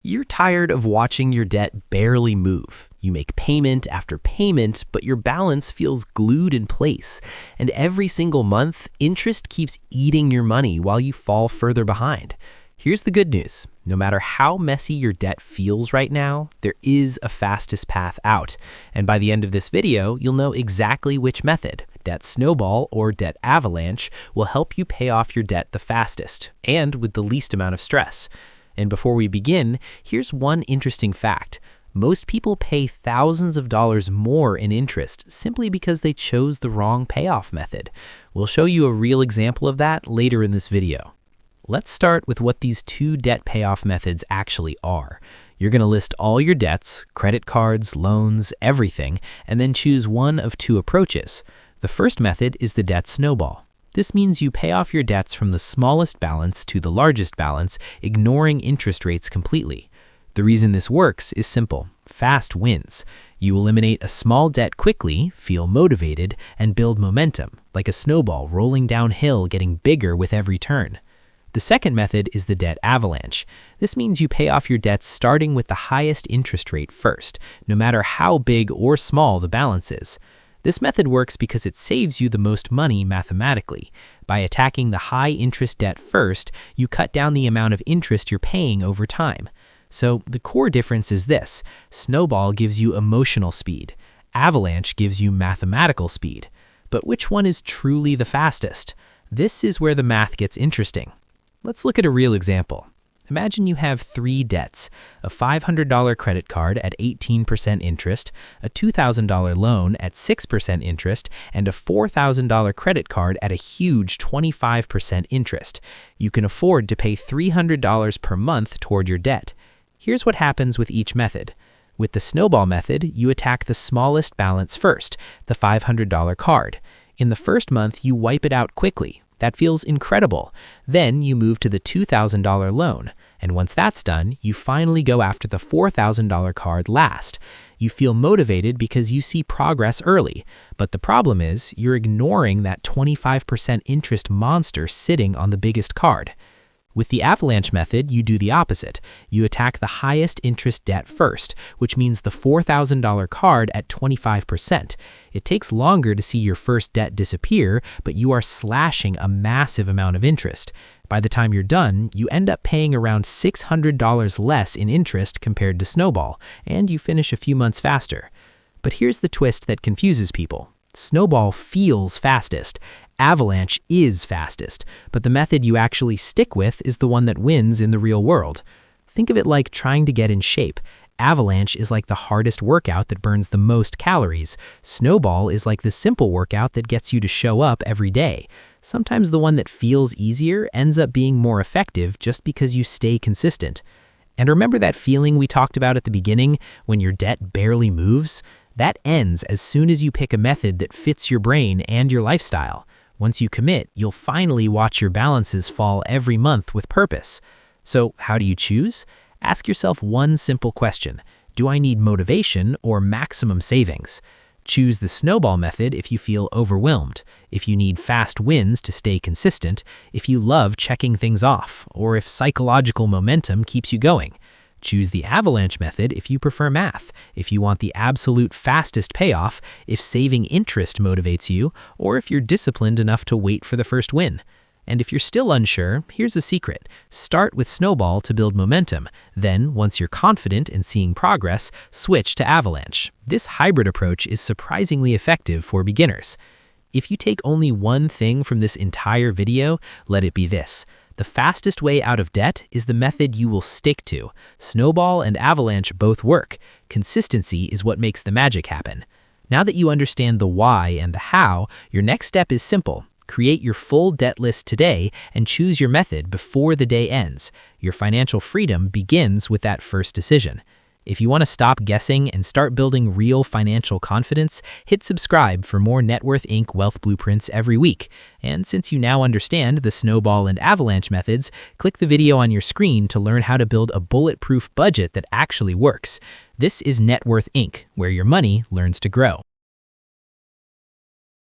You're tired of watching your debt barely move. You make payment after payment, but your balance feels glued in place. And every single month, interest keeps eating your money while you fall further behind. Here's the good news. No matter how messy your debt feels right now, there is a fastest path out. And by the end of this video, you'll know exactly which method, debt Snowball or debt Avalanche, will help you pay off your debt the fastest and with the least amount of stress. And before we begin, here's one interesting fact. Most people pay thousands of dollars more in interest simply because they chose the wrong payoff method. We'll show you a real example of that later in this video. Let's start with what these two debt payoff methods actually are. You're going to list all your debts, credit cards, loans, everything, and then choose one of two approaches. The first method is the debt Snowball. This means you pay off your debts from the smallest balance to the largest balance, ignoring interest rates completely. The reason this works is simple. Fast wins. You eliminate a small debt quickly, feel motivated, and build momentum, like a snowball rolling downhill getting bigger with every turn. The second method is the debt Avalanche. This means you pay off your debts starting with the highest interest rate first, no matter how big or small the balance is. This method works because it saves you the most money mathematically. By attacking the high-interest debt first, you cut down the amount of interest you're paying over time. So the core difference is this. Snowball gives you emotional speed. Avalanche gives you mathematical speed. But which one is truly the fastest? This is where the math gets interesting. Let's look at a real example. Imagine you have three debts, a $500 credit card at 18% interest, a $2,000 loan at 6% interest, and a $4,000 credit card at a huge 25% interest. You can afford to pay $300 per month toward your debt. Here's what happens with each method. With the Snowball method, you attack the smallest balance first, the $500 card. In the first month, you wipe it out quickly. That feels incredible. Then you move to the $2,000 loan. And once that's done, you finally go after the $4,000 card last. You feel motivated because you see progress early. But the problem is, you're ignoring that 25% interest monster sitting on the biggest card. With the Avalanche method, you do the opposite. You attack the highest interest debt first, which means the $4,000 card at 25%. It takes longer to see your first debt disappear, but you are slashing a massive amount of interest. By the time you're done, you end up paying around $600 less in interest compared to Snowball, and you finish a few months faster. But here's the twist that confuses people. Snowball feels fastest. Avalanche is fastest, but the method you actually stick with is the one that wins in the real world. Think of it like trying to get in shape. Avalanche is like the hardest workout that burns the most calories. Snowball is like the simple workout that gets you to show up every day. Sometimes the one that feels easier ends up being more effective just because you stay consistent. And remember that feeling we talked about at the beginning when your debt barely moves? That ends as soon as you pick a method that fits your brain and your lifestyle. Once you commit, you'll finally watch your balances fall every month with purpose. So how do you choose? Ask yourself one simple question. Do I need motivation or maximum savings? Choose the Snowball method if you feel overwhelmed, if you need fast wins to stay consistent, if you love checking things off, or if psychological momentum keeps you going. Choose the Avalanche method if you prefer math, if you want the absolute fastest payoff, if saving interest motivates you, or if you're disciplined enough to wait for the first win. And if you're still unsure, here's a secret. Start with Snowball to build momentum. Then, once you're confident in seeing progress, switch to Avalanche. This hybrid approach is surprisingly effective for beginners. If you take only one thing from this entire video, let it be this. The fastest way out of debt is the method you will stick to. Snowball and Avalanche both work. Consistency is what makes the magic happen. Now that you understand the why and the how, your next step is simple. Create your full debt list today and choose your method before the day ends. Your financial freedom begins with that first decision. If you want to stop guessing and start building real financial confidence, hit subscribe for more Networth Inc. wealth blueprints every week. And since you now understand the Snowball and Avalanche methods, click the video on your screen to learn how to build a bulletproof budget that actually works. This is Networth Inc., where your money learns to grow.